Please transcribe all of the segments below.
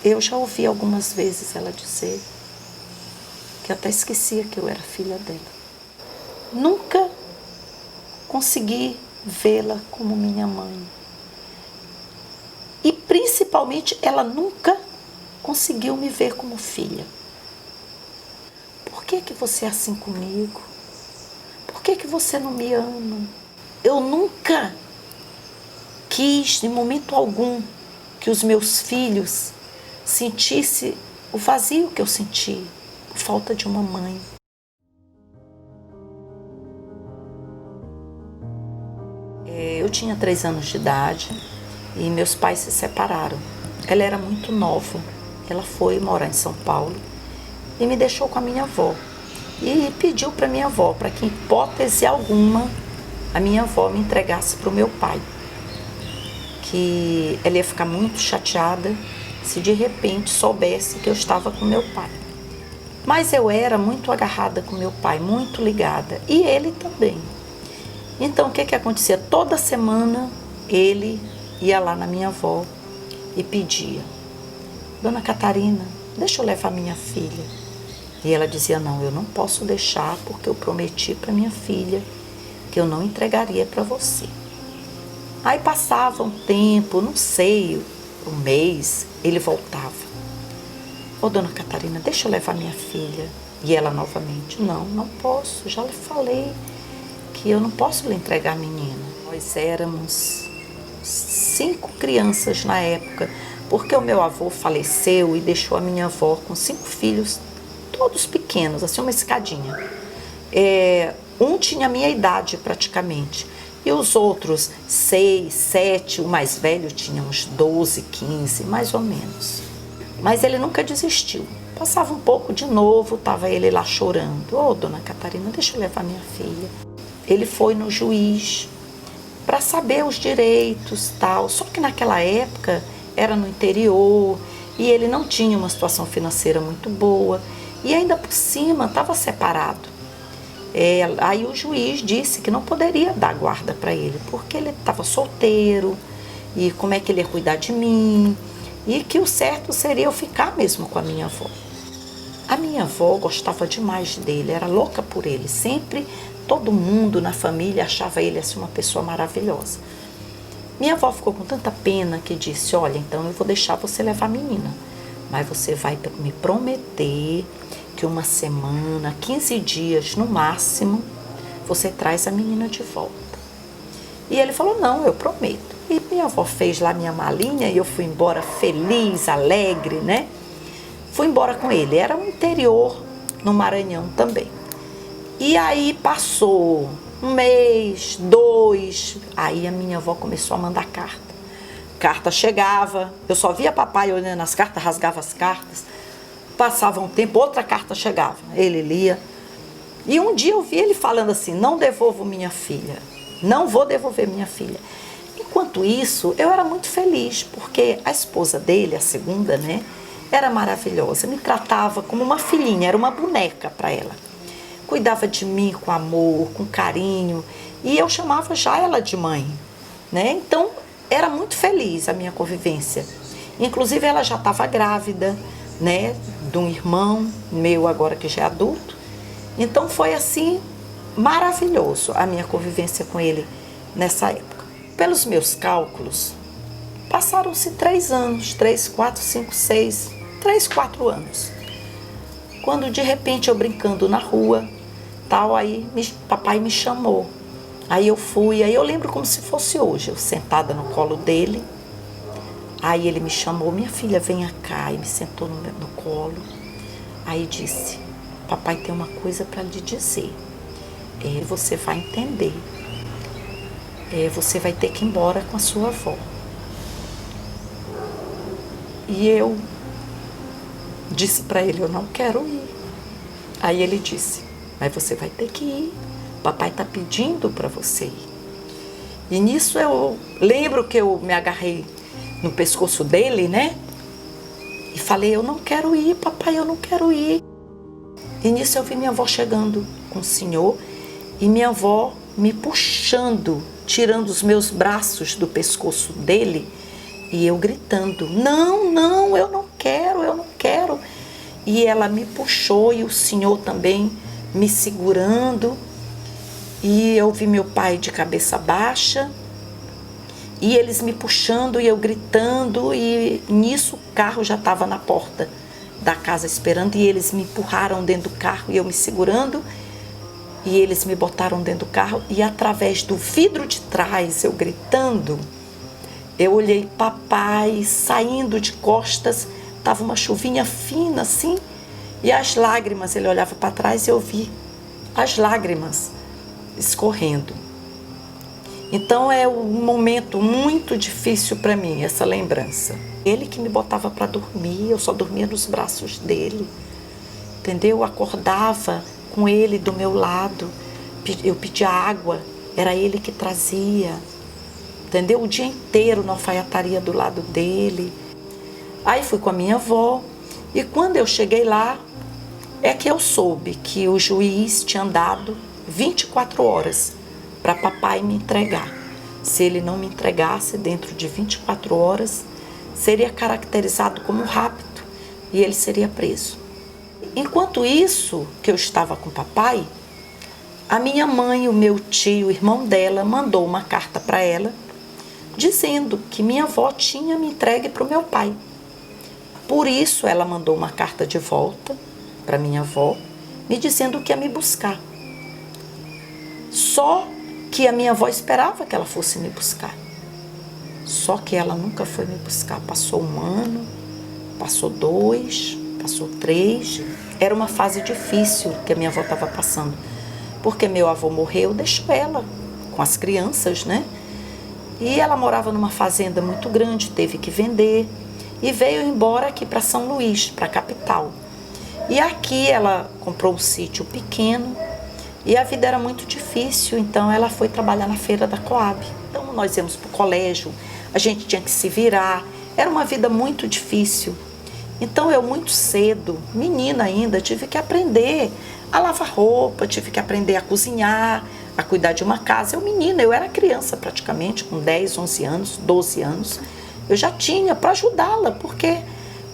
Eu já ouvi algumas vezes ela dizer que eu até esquecia que eu era filha dela. Nunca consegui vê-la como minha mãe. E principalmente ela nunca conseguiu me ver como filha. Por que que você é assim comigo? Por que que você não me ama? Eu nunca quis, em momento algum, que os meus filhos sentissem o vazio que eu senti, por falta de uma mãe. Eu tinha 3 anos de idade e meus pais se separaram. Ela era muito nova. Ela foi morar em São Paulo e me deixou com a minha avó. E pediu para minha avó, para que em hipótese alguma a minha avó me entregasse para o meu pai. Que ela ia ficar muito chateada se de repente soubesse que eu estava com meu pai. Mas eu era muito agarrada com meu pai, muito ligada, e ele também. Então o que que acontecia? Toda semana ele ia lá na minha avó e pedia: Dona Catarina, deixa eu levar minha filha. E ela dizia: não, eu não posso deixar porque eu prometi para minha filha que eu não entregaria para você. Aí passava um tempo, não sei, um mês, ele voltava. Ô, Dona Catarina, deixa eu levar minha filha. E ela novamente: não, não posso, já lhe falei que eu não posso lhe entregar a menina. Nós éramos 5 crianças na época, porque o meu avô faleceu e deixou a minha avó com 5 filhos, todos pequenos, assim, uma escadinha. Um tinha a minha idade praticamente, e os outros 6, 7, o mais velho tinha uns 12, 15, mais ou menos. Mas ele nunca desistiu. Passava um pouco de novo, estava ele lá chorando. Ô, Dona Catarina, deixa eu levar minha filha. Ele foi no juiz para saber os direitos, tal. Só que naquela época era no interior e ele não tinha uma situação financeira muito boa e ainda por cima estava separado. Aí o juiz disse que não poderia dar guarda para ele, porque ele estava solteiro e como é que ele ia cuidar de mim, e que o certo seria eu ficar mesmo com a minha avó. A minha avó gostava demais dele, era louca por ele, sempre todo mundo na família achava ele assim uma pessoa maravilhosa. Minha avó ficou com tanta pena que disse: olha, então eu vou deixar você levar a menina, mas você vai me prometer que uma semana, 15 dias no máximo, você traz a menina de volta. E ele falou: não, eu prometo. E minha avó fez lá minha malinha e eu fui embora feliz, alegre, né? Fui embora com ele, era um interior no Maranhão também. E aí passou 1 mês, 2, aí a minha avó começou a mandar carta. Carta chegava, eu só via papai olhando as cartas, rasgava as cartas. Passava um tempo, outra carta chegava, ele lia. E um dia eu vi ele falando assim: não devolvo minha filha, não vou devolver minha filha. Enquanto isso, eu era muito feliz, porque a esposa dele, a segunda, né, era maravilhosa, me tratava como uma filhinha, era uma boneca para ela. Cuidava de mim com amor, com carinho, e eu chamava já ela de mãe, né? Então, era muito feliz a minha convivência. Inclusive, ela já estava grávida, né, de um irmão meu agora que já é adulto. Então, foi assim, maravilhoso a minha convivência com ele nessa época. Pelos meus cálculos, passaram-se 3 anos, 3, 4, 5, 6, 3, 4 anos. Quando de repente eu brincando na rua, tal, aí papai me chamou. Aí eu fui, aí eu lembro como se fosse hoje, eu sentada no colo dele. Aí ele me chamou: minha filha, venha cá, e me sentou no colo. Aí disse: papai tem uma coisa para lhe dizer. Você vai entender. Você vai ter que ir embora com a sua avó. E eu disse para ele: eu não quero ir. Aí ele disse: mas você vai ter que ir. Papai está pedindo para você ir. E nisso eu lembro que eu me agarrei no pescoço dele, né? E falei: eu não quero ir, papai, eu não quero ir. E nisso eu vi minha avó chegando com o senhor e minha avó me puxando, tirando os meus braços do pescoço dele e eu gritando: não, não, eu não quero, eu não quero. E ela me puxou e o senhor também me segurando. E eu vi meu pai de cabeça baixa. E eles me puxando e eu gritando. E nisso o carro já estava na porta da casa esperando. E eles me empurraram dentro do carro e eu me segurando. E eles me botaram dentro do carro. E através do vidro de trás, eu gritando, eu olhei papai saindo de costas. Estava uma chuvinha fina assim. E as lágrimas, ele olhava para trás e eu vi as lágrimas escorrendo. Então é um momento muito difícil para mim, essa lembrança. Ele que me botava para dormir, eu só dormia nos braços dele, entendeu? Eu acordava com ele do meu lado, eu pedia água, era ele que trazia, entendeu? O dia inteiro na alfaiataria do lado dele. Aí fui com a minha avó e quando eu cheguei lá, é que eu soube que o juiz tinha dado 24 horas para papai me entregar. Se ele não me entregasse dentro de 24 horas, seria caracterizado como rápido e ele seria preso. Enquanto isso, que eu estava com papai, a minha mãe, o meu tio, o irmão dela, mandou uma carta para ela, dizendo que minha avó tinha me entregue para o meu pai. Por isso, ela mandou uma carta de volta para minha avó, me dizendo que ia me buscar. Só que a minha avó esperava que ela fosse me buscar. Só que ela nunca foi me buscar. Passou 1 ano, passou 2, passou 3. Era uma fase difícil que a minha avó estava passando. Porque meu avô morreu, deixou ela com as crianças, né? E ela morava numa fazenda muito grande, teve que vender. E veio embora aqui para São Luís, para a capital. E aqui ela comprou um sítio pequeno e a vida era muito difícil, então ela foi trabalhar na feira da Coab. Então nós íamos para o colégio, a gente tinha que se virar, era uma vida muito difícil. Então eu muito cedo, menina ainda, tive que aprender a lavar roupa, tive que aprender a cozinhar, a cuidar de uma casa. Eu era criança praticamente, com 10, 11 anos, 12 anos. Eu já tinha para ajudá-la, porque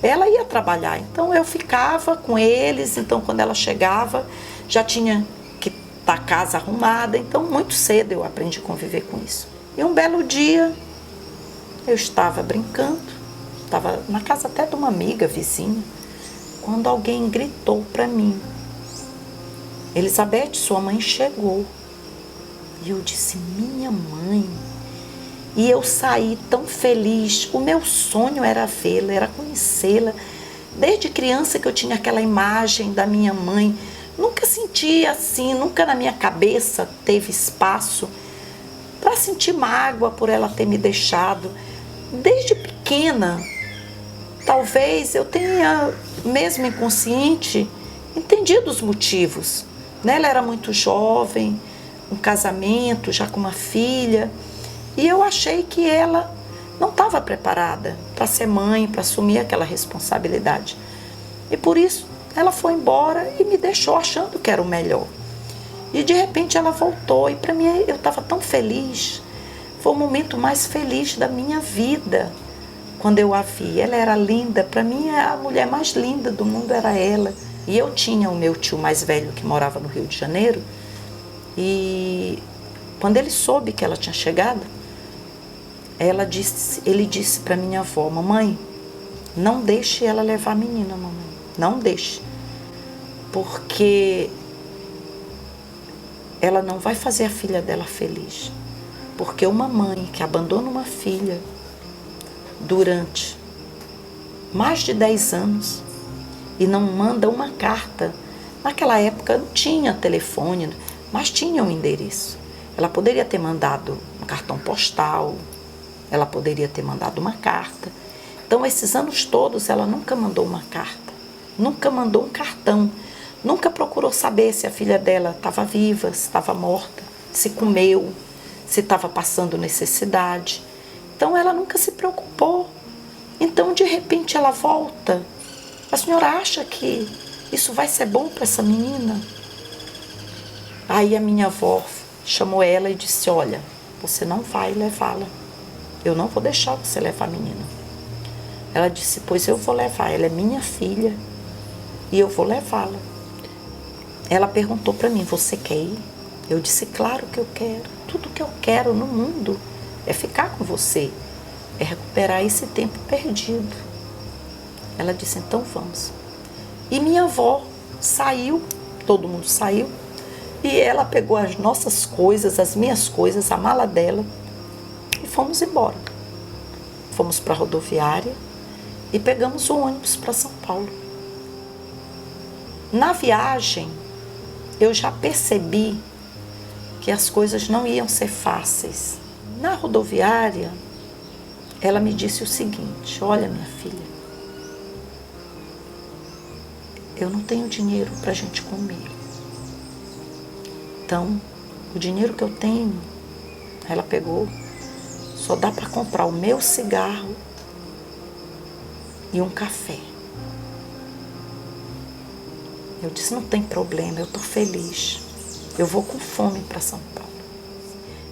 ela ia trabalhar, então eu ficava com eles, então quando ela chegava já tinha que estar a casa arrumada, então muito cedo eu aprendi a conviver com isso. E um belo dia eu estava brincando, estava na casa até de uma amiga vizinha, quando alguém gritou para mim: Elizabeth, sua mãe chegou. E eu disse: minha mãe? E eu saí tão feliz, o meu sonho era vê-la, era conhecê-la. Desde criança que eu tinha aquela imagem da minha mãe, nunca senti assim, nunca na minha cabeça teve espaço para sentir mágoa por ela ter me deixado. Desde pequena, talvez eu tenha, mesmo inconsciente, entendido os motivos. Ela era muito jovem, um casamento, já com uma filha. E eu achei que ela não estava preparada para ser mãe, para assumir aquela responsabilidade. E por isso ela foi embora e me deixou achando que era o melhor. E de repente ela voltou e para mim eu estava tão feliz. Foi o momento mais feliz da minha vida quando eu a vi. Ela era linda, para mim a mulher mais linda do mundo era ela. E eu tinha o meu tio mais velho que morava no Rio de Janeiro. E quando ele soube que ela tinha chegado, ele disse para minha avó: mamãe, não deixe ela levar a menina, mamãe, não deixe, porque ela não vai fazer a filha dela feliz, porque uma mãe que abandona uma filha durante mais de 10 anos e não manda uma carta, naquela época não tinha telefone, mas tinha um endereço, ela poderia ter mandado um cartão postal, ela poderia ter mandado uma carta. Então, esses anos todos, ela nunca mandou uma carta, nunca mandou um cartão, nunca procurou saber se a filha dela estava viva, se estava morta, se comeu, se estava passando necessidade. Então, ela nunca se preocupou. Então, de repente, ela volta. A senhora acha que isso vai ser bom para essa menina? Aí a minha avó chamou ela e disse: olha, você não vai levá-la. Eu não vou deixar você levar a menina. Ela disse, pois eu vou levar, ela é minha filha e eu vou levá-la. Ela perguntou para mim, você quer ir? Eu disse, claro que eu quero. Tudo que eu quero no mundo é ficar com você, é recuperar esse tempo perdido. Ela disse, então vamos. E minha avó saiu, todo mundo saiu, e ela pegou as nossas coisas, as minhas coisas, a mala dela, e fomos embora. Fomos para a rodoviária e pegamos o ônibus para São Paulo. Na viagem, eu já percebi que as coisas não iam ser fáceis. Na rodoviária, ela me disse o seguinte, olha minha filha, eu não tenho dinheiro para a gente comer. Então, o dinheiro que eu tenho, ela pegou, só dá para comprar o meu cigarro e um café. Eu disse, não tem problema, eu estou feliz. Eu vou com fome para São Paulo.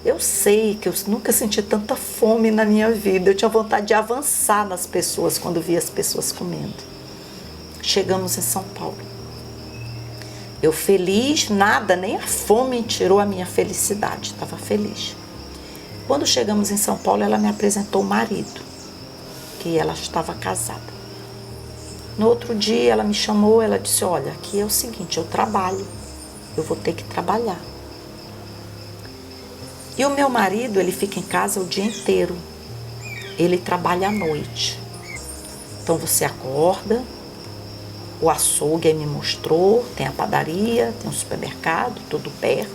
Eu sei que eu nunca senti tanta fome na minha vida. Eu tinha vontade de avançar nas pessoas quando via as pessoas comendo. Chegamos em São Paulo. Eu feliz, nada, nem a fome tirou a minha felicidade. Estava feliz. Quando chegamos em São Paulo, ela me apresentou o marido, que ela estava casada. No outro dia, ela me chamou, ela disse, olha, aqui é o seguinte, eu trabalho, eu vou ter que trabalhar. E o meu marido, ele fica em casa o dia inteiro, ele trabalha à noite. Então você acorda, o açougue aí me mostrou, tem a padaria, tem um supermercado, tudo perto.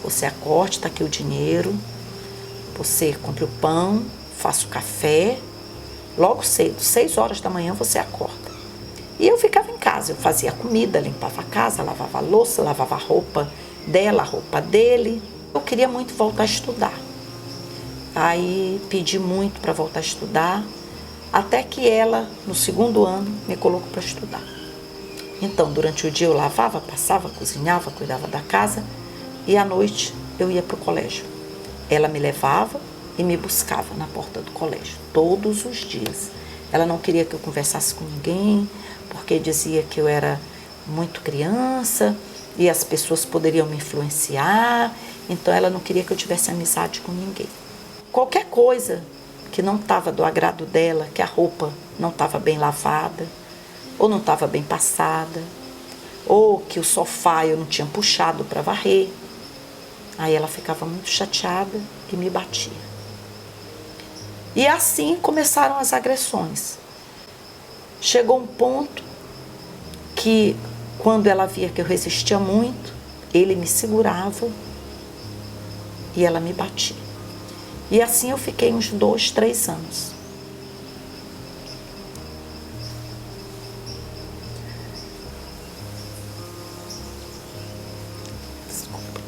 Você acorda, está aqui o dinheiro, você compra o pão, faça o café, logo cedo, 6 horas da manhã você acorda. E eu ficava em casa, eu fazia comida, limpava a casa, lavava a louça, lavava a roupa dela, a roupa dele. Eu queria muito voltar a estudar. Aí pedi muito para voltar a estudar, até que ela, no 2º ano, me colocou para estudar. Então, durante o dia eu lavava, passava, cozinhava, cuidava da casa e à noite eu ia para o colégio. Ela me levava e me buscava na porta do colégio, todos os dias. Ela não queria que eu conversasse com ninguém, porque dizia que eu era muito criança e as pessoas poderiam me influenciar, então ela não queria que eu tivesse amizade com ninguém. Qualquer coisa que não estava do agrado dela, que a roupa não estava bem lavada, ou não estava bem passada, ou que o sofá eu não tinha puxado para varrer, aí ela ficava muito chateada e me batia. E assim começaram as agressões. Chegou um ponto que, quando ela via que eu resistia muito, ele me segurava e ela me batia. E assim eu fiquei uns 2, 3 anos. Desculpa.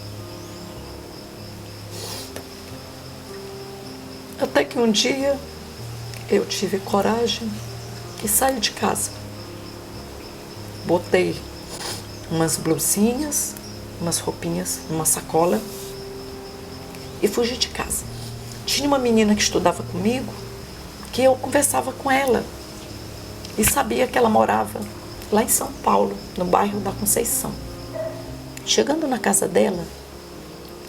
Até que um dia eu tive coragem e saí de casa. Botei umas blusinhas, umas roupinhas, numa sacola e fugi de casa. Tinha uma menina que estudava comigo, que eu conversava com ela e sabia que ela morava lá em São Paulo, no bairro da Conceição. Chegando na casa dela,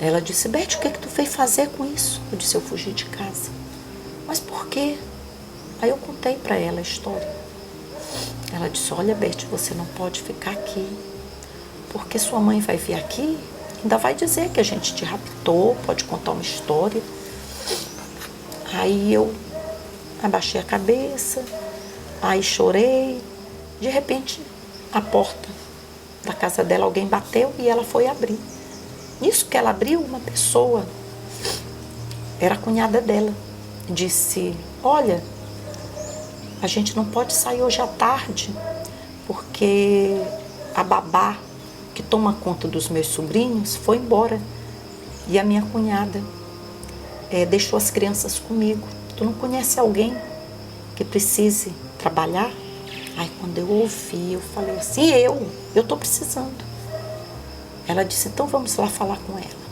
ela disse, Beth, o que tu veio fazer com isso? Eu disse, eu fugi de casa. Mas por quê? Aí eu contei para ela a história. Ela disse, olha, Beth, você não pode ficar aqui, porque sua mãe vai vir aqui, ainda vai dizer que a gente te raptou, pode contar uma história. Aí eu abaixei a cabeça, aí chorei. De repente, a porta da casa dela, alguém bateu e ela foi abrir. Nisso que ela abriu, uma pessoa, era a cunhada dela, disse, olha, a gente não pode sair hoje à tarde, porque a babá que toma conta dos meus sobrinhos foi embora. E a minha cunhada deixou as crianças comigo. Tu não conhece alguém que precise trabalhar? Aí quando eu ouvi, eu falei assim, eu estou precisando. Ela disse, então vamos lá falar com ela.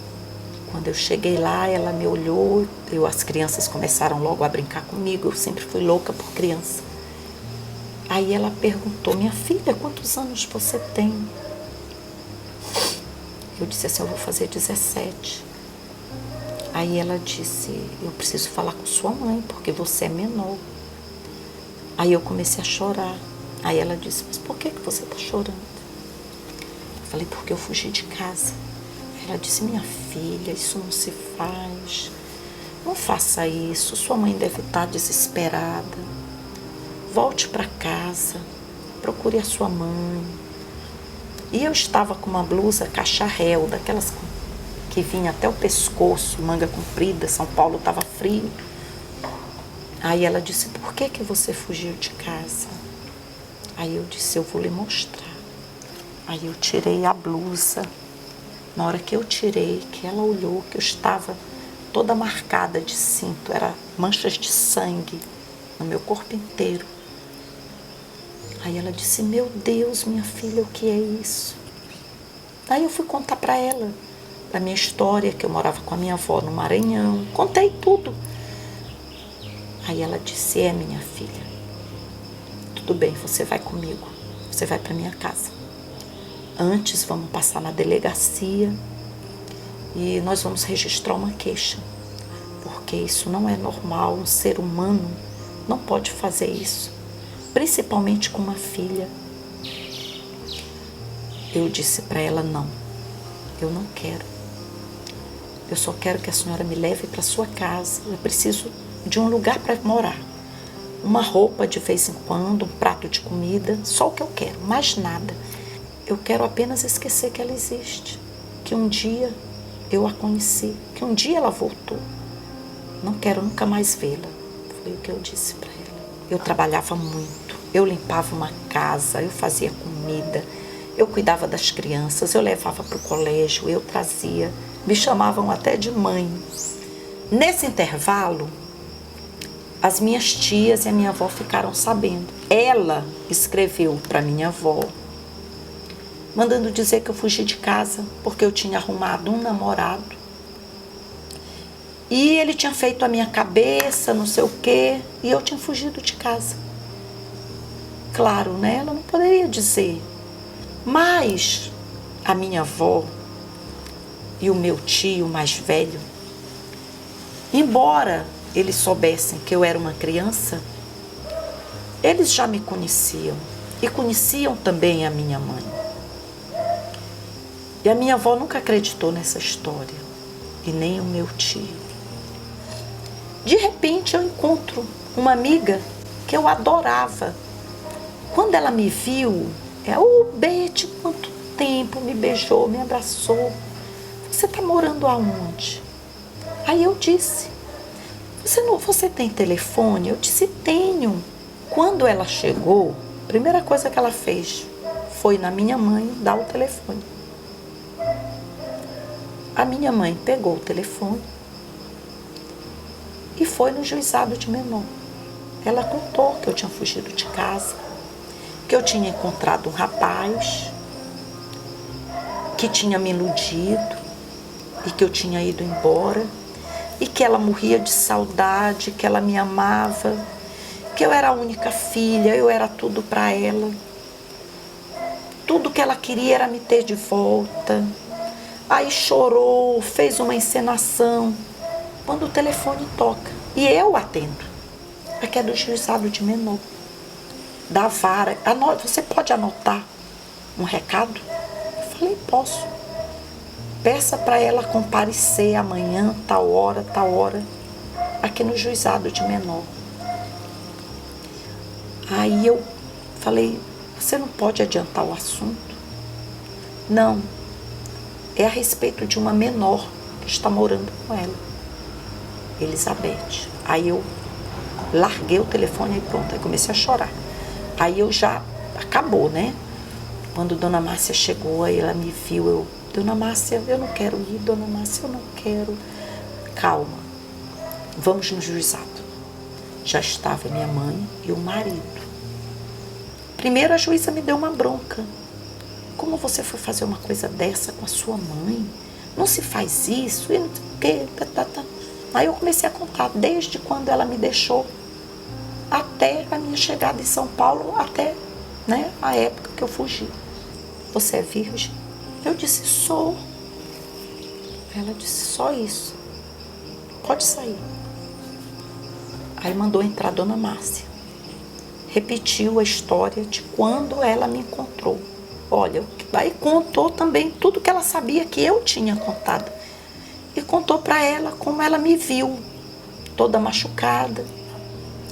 Quando eu cheguei lá, ela me olhou, as crianças começaram logo a brincar comigo, eu sempre fui louca por criança. Aí ela perguntou, minha filha, quantos anos você tem? Eu disse assim, eu vou fazer 17. Aí ela disse, eu preciso falar com sua mãe, porque você é menor. Aí eu comecei a chorar. Aí ela disse, mas por que você está chorando? Eu falei, porque eu fugi de casa. Ela disse, minha filha, isso não se faz. Não faça isso, sua mãe deve estar desesperada. Volte para casa, procure a sua mãe. E eu estava com uma blusa cacharel, daquelas que vinha até o pescoço, manga comprida, São Paulo estava frio. Aí ela disse, por que você fugiu de casa? Aí eu disse, eu vou lhe mostrar. Aí eu tirei a blusa. Na hora que eu tirei, que ela olhou, que eu estava toda marcada de cinto, era manchas de sangue no meu corpo inteiro. Aí ela disse, meu Deus, minha filha, o que é isso? Aí eu fui contar para ela da minha história, que eu morava com a minha avó no Maranhão. Contei tudo. Aí ela disse, minha filha, tudo bem, você vai comigo, você vai para minha casa. Antes vamos passar na delegacia e nós vamos registrar uma queixa, porque isso não é normal, um ser humano não pode fazer isso, principalmente com uma filha. Eu disse para ela, não, eu não quero. Eu só quero que a senhora me leve para sua casa. Eu preciso de um lugar para morar. Uma roupa de vez em quando, um prato de comida, só o que eu quero, mais nada. Eu quero apenas esquecer que ela existe, que um dia eu a conheci, que um dia ela voltou. Não quero nunca mais vê-la. Foi o que eu disse para ela. Eu trabalhava muito, eu limpava uma casa, eu fazia comida, eu cuidava das crianças, eu levava para o colégio, eu trazia. Me chamavam até de mãe. Nesse intervalo, as minhas tias e a minha avó ficaram sabendo. Ela escreveu para minha avó, mandando dizer que eu fugi de casa porque eu tinha arrumado um namorado. E ele tinha feito a minha cabeça, não sei o quê, e eu tinha fugido de casa. Claro, né? Ela não poderia dizer. Mas a minha avó e o meu tio mais velho, embora eles soubessem que eu era uma criança, eles já me conheciam e conheciam também a minha mãe. E a minha avó nunca acreditou nessa história, e nem o meu tio. De repente eu encontro uma amiga que eu adorava. Quando ela me viu, Bete, quanto tempo, me beijou, me abraçou. Você está morando aonde? Aí eu disse, você tem telefone? Eu disse, tenho. Quando ela chegou, a primeira coisa que ela fez foi na minha mãe dar o telefone. A minha mãe pegou o telefone e foi no juizado de menor. Ela contou que eu tinha fugido de casa, que eu tinha encontrado um rapaz que tinha me iludido e que eu tinha ido embora e que ela morria de saudade, que ela me amava, que eu era a única filha, eu era tudo para ela. Tudo que ela queria era me ter de volta. Aí chorou, fez uma encenação. Quando o telefone toca, e eu atendo, aqui é do juizado de menor, da vara. Você pode anotar um recado? Eu falei, posso. Peça para ela comparecer amanhã, tal hora, aqui no juizado de menor. Aí eu falei, você não pode adiantar o assunto? Não, é a respeito de uma menor que está morando com ela, Elizabeth. Aí eu larguei o telefone e pronto, aí comecei a chorar. Aí eu já, acabou, né? Quando Dona Márcia chegou, aí ela me viu, Dona Márcia, eu não quero ir, Dona Márcia, eu não quero. Calma, vamos no juizado. Já estava minha mãe e o marido. Primeiro a juíza me deu uma bronca. Como você foi fazer uma coisa dessa com a sua mãe? Não se faz isso, e não sei o quê. Aí eu comecei a contar, desde quando ela me deixou até a minha chegada em São Paulo, até, né, a época que eu fugi. Você é virgem? Eu disse, sou. Ela disse, só isso. Pode sair. Aí mandou entrar a dona Márcia. Repetiu a história de quando ela me encontrou. Olha, aí contou também tudo que ela sabia que eu tinha contado. E contou para ela como ela me viu, toda machucada.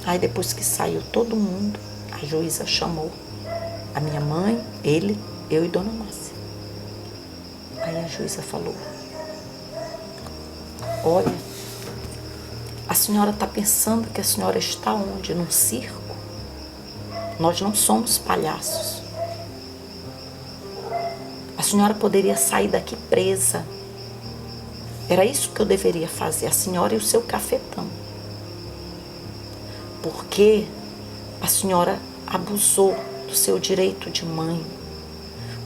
Aí depois que saiu todo mundo, a juíza chamou a minha mãe, ele, eu e dona Márcia. Aí a juíza falou, olha, a senhora está pensando que a senhora está onde? Num circo? Nós não somos palhaços. A senhora poderia sair daqui presa. Era isso que eu deveria fazer, a senhora e o seu cafetão. Porque a senhora abusou do seu direito de mãe.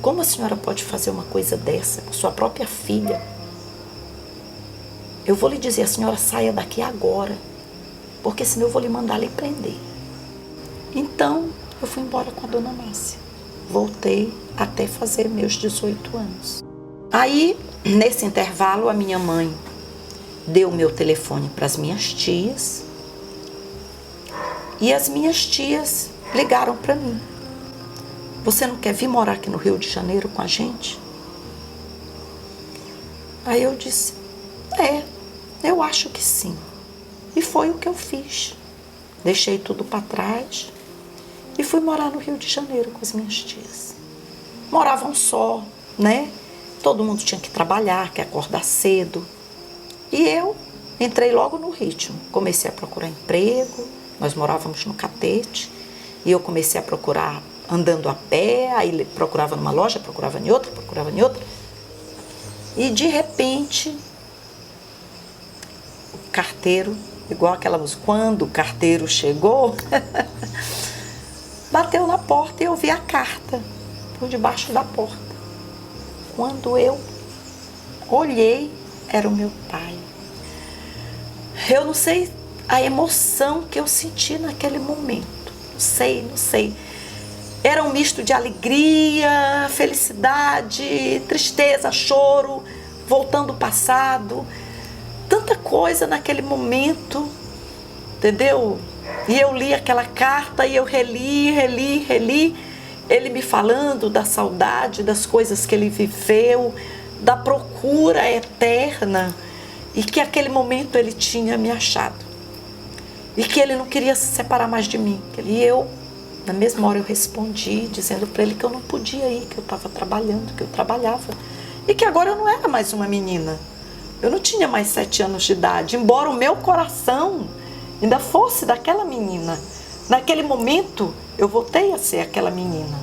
Como a senhora pode fazer uma coisa dessa com sua própria filha? Eu vou lhe dizer, a senhora saia daqui agora, porque senão eu vou lhe mandar lhe prender. Então, eu fui embora com a dona Márcia. Voltei até fazer meus 18 anos. Aí, nesse intervalo, a minha mãe deu o meu telefone para as minhas tias. E as minhas tias ligaram para mim. Você não quer vir morar aqui no Rio de Janeiro com a gente? Aí eu disse, eu acho que sim. E foi o que eu fiz. Deixei tudo para trás e fui morar no Rio de Janeiro com as minhas tias. Moravam só, né? Todo mundo tinha que trabalhar, que acordar cedo. E eu entrei logo no ritmo. Comecei a procurar emprego, nós morávamos no Catete, e eu comecei a procurar andando a pé, aí procurava numa loja, procurava em outra. E de repente, o carteiro, igual aquela música, quando o carteiro chegou, bateu na porta e eu vi a carta por debaixo da porta. Quando eu olhei, era o meu pai. Eu não sei a emoção que eu senti naquele momento. Não sei. Era um misto de alegria, felicidade, tristeza, choro, voltando ao passado. Tanta coisa naquele momento, entendeu? E eu li aquela carta e eu reli. Ele me falando da saudade, das coisas que ele viveu, da procura eterna. E que aquele momento ele tinha me achado. E que ele não queria se separar mais de mim. E eu, na mesma hora, eu respondi, dizendo para ele que eu não podia ir, que eu estava trabalhando, que eu trabalhava. E que agora eu não era mais uma menina. Eu não tinha mais 7 anos de idade, embora o meu coração ainda fosse daquela menina. Naquele momento, eu voltei a ser aquela menina.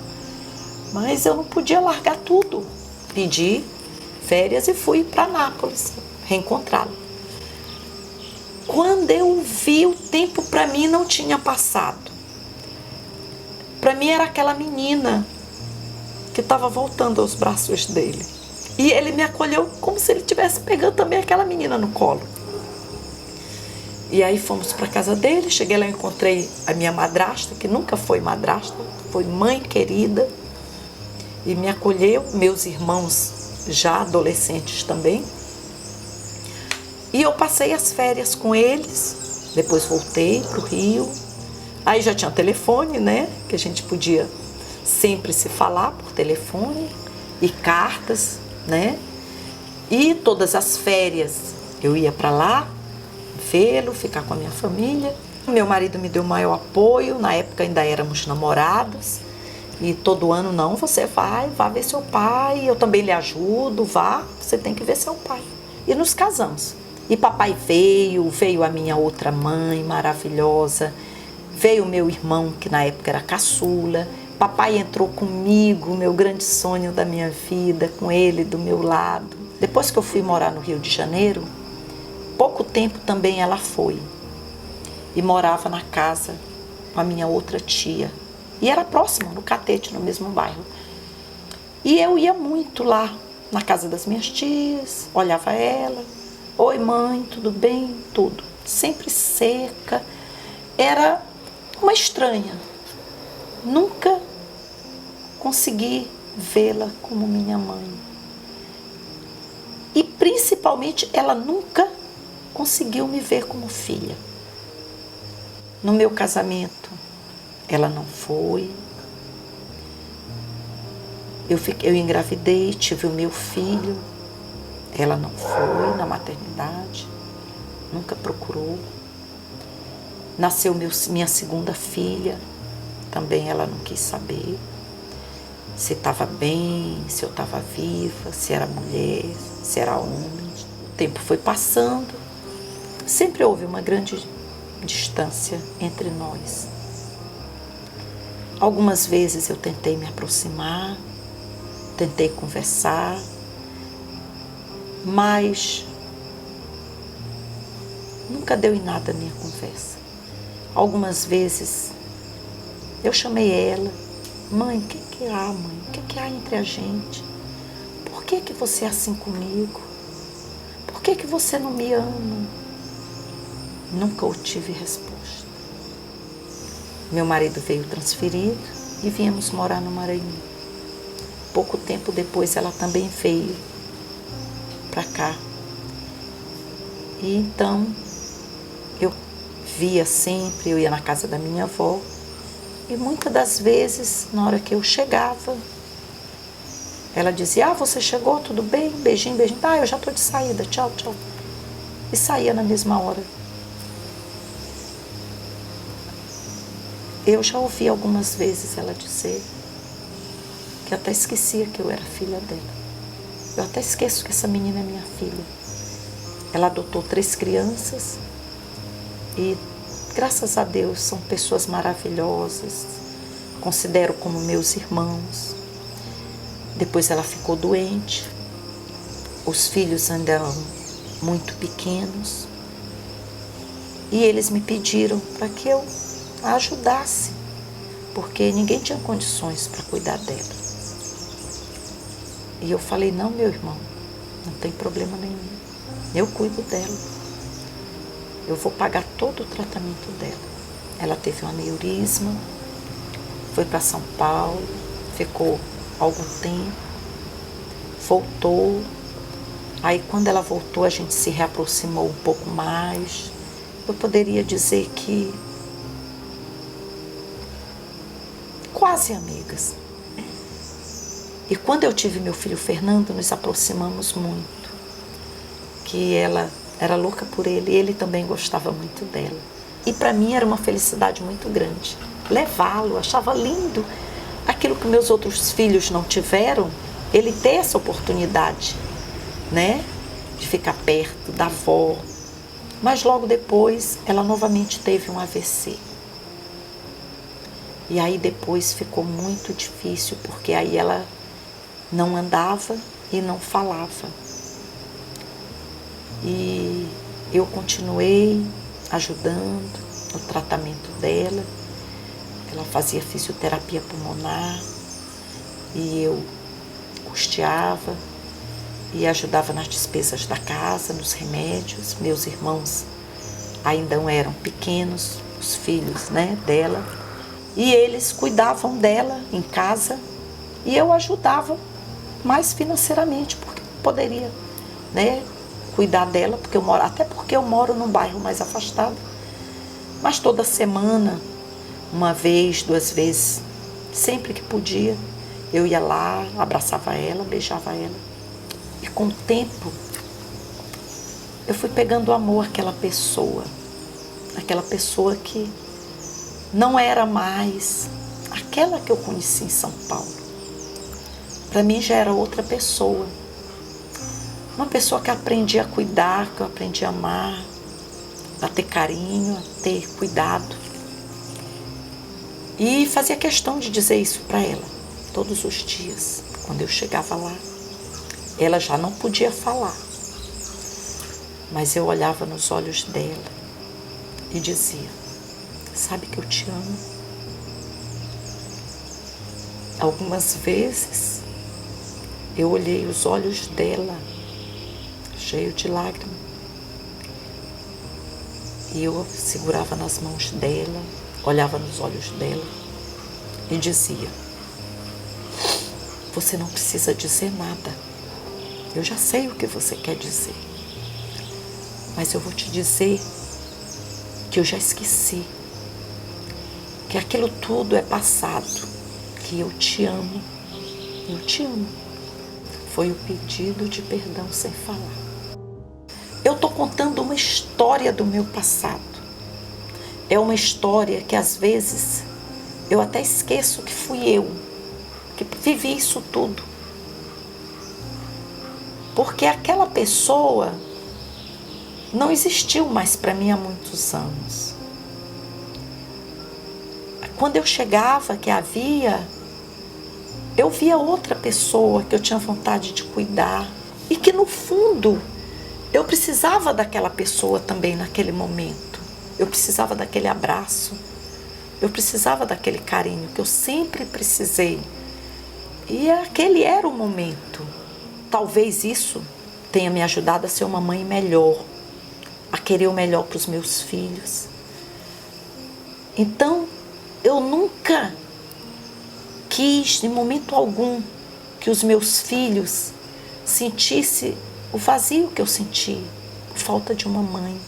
Mas eu não podia largar tudo. Pedi férias e fui para Nápoles reencontrá-lo. Quando eu vi, o tempo para mim não tinha passado. Para mim era aquela menina que estava voltando aos braços dele. E ele me acolheu como se ele estivesse pegando também aquela menina no colo. E aí fomos para a casa dele, cheguei lá e encontrei a minha madrasta, que nunca foi madrasta, foi mãe querida, e me acolheu, meus irmãos já adolescentes também. E eu passei as férias com eles, depois voltei para o Rio. Aí já tinha telefone, né, que a gente podia sempre se falar por telefone, e cartas, né. E todas as férias eu ia para lá, vê-lo, ficar com a minha família. Meu marido me deu maior apoio, na época ainda éramos namorados. E todo ano, não, você vai ver seu pai, eu também lhe ajudo, você tem que ver seu pai. E nos casamos. E papai veio a minha outra mãe maravilhosa, veio o meu irmão, que na época era caçula. Papai entrou comigo, meu grande sonho da minha vida, com ele do meu lado. Depois que eu fui morar no Rio de Janeiro, pouco tempo também ela foi. E morava na casa com a minha outra tia. E era próximo, no Catete, no mesmo bairro. E eu ia muito lá, na casa das minhas tias, olhava ela. Oi mãe, tudo bem? Tudo. Sempre seca. Era uma estranha. Nunca consegui vê-la como minha mãe. E principalmente ela nunca conseguiu me ver como filha. No meu casamento, ela não foi. Eu engravidei, tive o meu filho. Ela não foi na maternidade, nunca procurou. Nasceu minha segunda filha, também ela não quis saber se estava bem, se eu estava viva, se era mulher, se era homem. O tempo foi passando, sempre houve uma grande distância entre nós. Algumas vezes eu tentei me aproximar, tentei conversar, mas nunca deu em nada a minha conversa. Algumas vezes eu chamei ela, mãe, o que há, mãe? O que há entre a gente? Por que você é assim comigo? Por que você não me ama? Nunca obtive resposta. Meu marido veio transferido e viemos morar no Maranhão. Pouco tempo depois ela também veio para cá. E então eu via sempre, eu ia na casa da minha avó e muitas das vezes, na hora que eu chegava, ela dizia, você chegou, tudo bem? Beijinho, beijinho. Eu já estou de saída, tchau, tchau. E saía na mesma hora. Eu já ouvi algumas vezes ela dizer que eu até esquecia que eu era filha dela. Eu até esqueço que essa menina é minha filha. Ela adotou 3 crianças e, graças a Deus, são pessoas maravilhosas. Considero como meus irmãos. Depois ela ficou doente. Os filhos ainda eram muito pequenos. E eles me pediram para que eu a ajudasse, porque ninguém tinha condições para cuidar dela. E eu falei, não, meu irmão, não tem problema nenhum. Eu cuido dela. Eu vou pagar todo o tratamento dela. Ela teve um aneurisma, foi para São Paulo, ficou algum tempo, voltou. Aí quando ela voltou, a gente se reaproximou um pouco mais. Eu poderia dizer que quase amigas. E quando eu tive meu filho Fernando, nos aproximamos muito. Que ela era louca por ele e ele também gostava muito dela. E para mim era uma felicidade muito grande levá-lo, achava lindo aquilo que meus outros filhos não tiveram, ele ter essa oportunidade, né, de ficar perto da avó. Mas logo depois ela novamente teve um AVC. E aí depois ficou muito difícil, porque aí ela não andava e não falava. E eu continuei ajudando no tratamento dela. Ela fazia fisioterapia pulmonar e eu custeava e ajudava nas despesas da casa, nos remédios. Meus irmãos ainda eram pequenos, os filhos, né, dela. E eles cuidavam dela em casa e eu ajudava mais financeiramente, porque poderia, né, cuidar dela, até porque eu moro num bairro mais afastado. Mas toda semana, uma vez, 2 vezes, sempre que podia, eu ia lá, abraçava ela, beijava ela. E com o tempo, eu fui pegando amor àquela pessoa que não era mais aquela que eu conheci em São Paulo. Para mim já era outra pessoa. Uma pessoa que eu aprendi a cuidar, que eu aprendi a amar, a ter carinho, a ter cuidado. E fazia questão de dizer isso para ela, todos os dias. Quando eu chegava lá, ela já não podia falar. Mas eu olhava nos olhos dela e dizia, sabe que eu te amo? Algumas vezes eu olhei os olhos dela, cheio de lágrimas, e eu segurava nas mãos dela olhava nos olhos dela e dizia: você não precisa dizer nada. Eu já sei o que você quer dizer. Mas eu vou te dizer que eu já esqueci. Que aquilo tudo é passado. Que eu te amo. Eu te amo. Foi o pedido de perdão sem falar. Eu estou contando uma história do meu passado. É uma história que às vezes eu até esqueço que fui eu que vivi isso tudo. Porque aquela pessoa não existiu mais para mim há muitos anos. Quando eu chegava, eu via outra pessoa que eu tinha vontade de cuidar e que no fundo eu precisava daquela pessoa também naquele momento. Eu precisava daquele abraço, eu precisava daquele carinho que eu sempre precisei. E aquele era o momento. Talvez isso tenha me ajudado a ser uma mãe melhor, a querer o melhor para os meus filhos. Então, eu nunca quis, em momento algum, que os meus filhos sentissem o vazio que eu senti, a falta de uma mãe.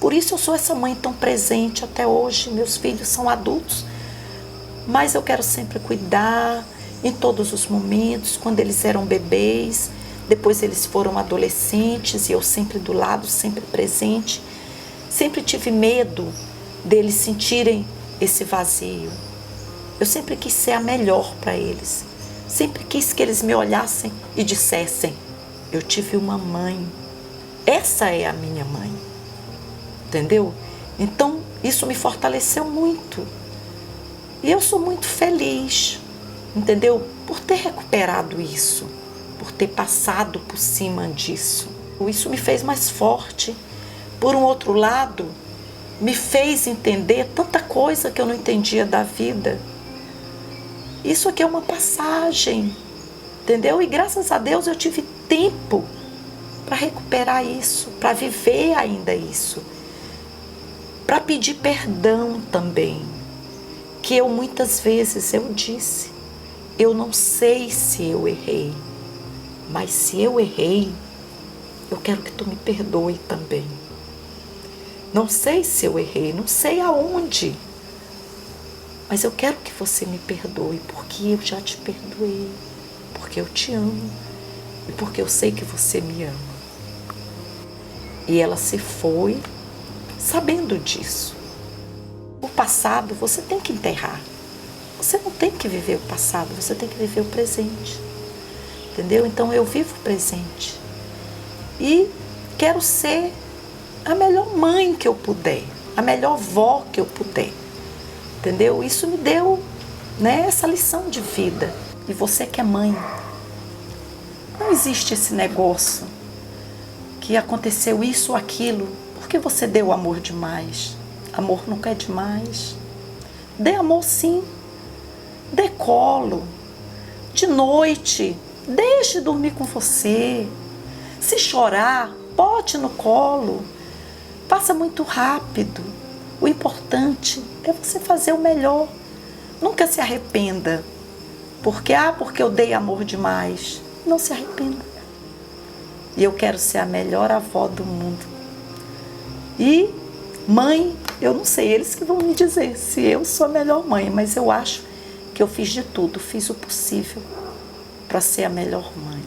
Por isso eu sou essa mãe tão presente até hoje. Meus filhos são adultos, mas eu quero sempre cuidar em todos os momentos, quando eles eram bebês, depois eles foram adolescentes e eu sempre do lado, sempre presente. Sempre tive medo deles sentirem esse vazio. Eu sempre quis ser a melhor para eles. Sempre quis que eles me olhassem e dissessem: eu tive uma mãe. Essa é a minha mãe. Entendeu? Então, isso me fortaleceu muito. E eu sou muito feliz, entendeu? Por ter recuperado isso, por ter passado por cima disso. Isso me fez mais forte. Por um outro lado, me fez entender tanta coisa que eu não entendia da vida. Isso aqui é uma passagem, entendeu? E graças a Deus eu tive tempo para recuperar isso, para viver ainda isso. Para pedir perdão também. Que eu muitas vezes eu disse: eu não sei se eu errei, mas se eu errei, eu quero que tu me perdoe também. Não sei se eu errei, não sei aonde, mas eu quero que você me perdoe, porque eu já te perdoei, porque eu te amo e porque eu sei que você me ama. E ela se foi sabendo disso. O passado você tem que enterrar. Você não tem que viver o passado, você tem que viver o presente. Entendeu? Então eu vivo o presente. E quero ser a melhor mãe que eu puder, a melhor vó que eu puder. Entendeu? Isso me deu, né, essa lição de vida. E você que é mãe, não existe esse negócio que aconteceu isso ou aquilo porque você deu amor demais. Amor nunca é demais. Dê amor sim. Dê colo. De noite, deixe dormir com você. Se chorar, bote no colo. Passa muito rápido. O importante é você fazer o melhor. Nunca se arrependa. Porque eu dei amor demais. Não se arrependa. E eu quero ser a melhor avó do mundo. E mãe, eu não sei, eles que vão me dizer se eu sou a melhor mãe, mas eu acho que eu fiz de tudo, fiz o possível para ser a melhor mãe.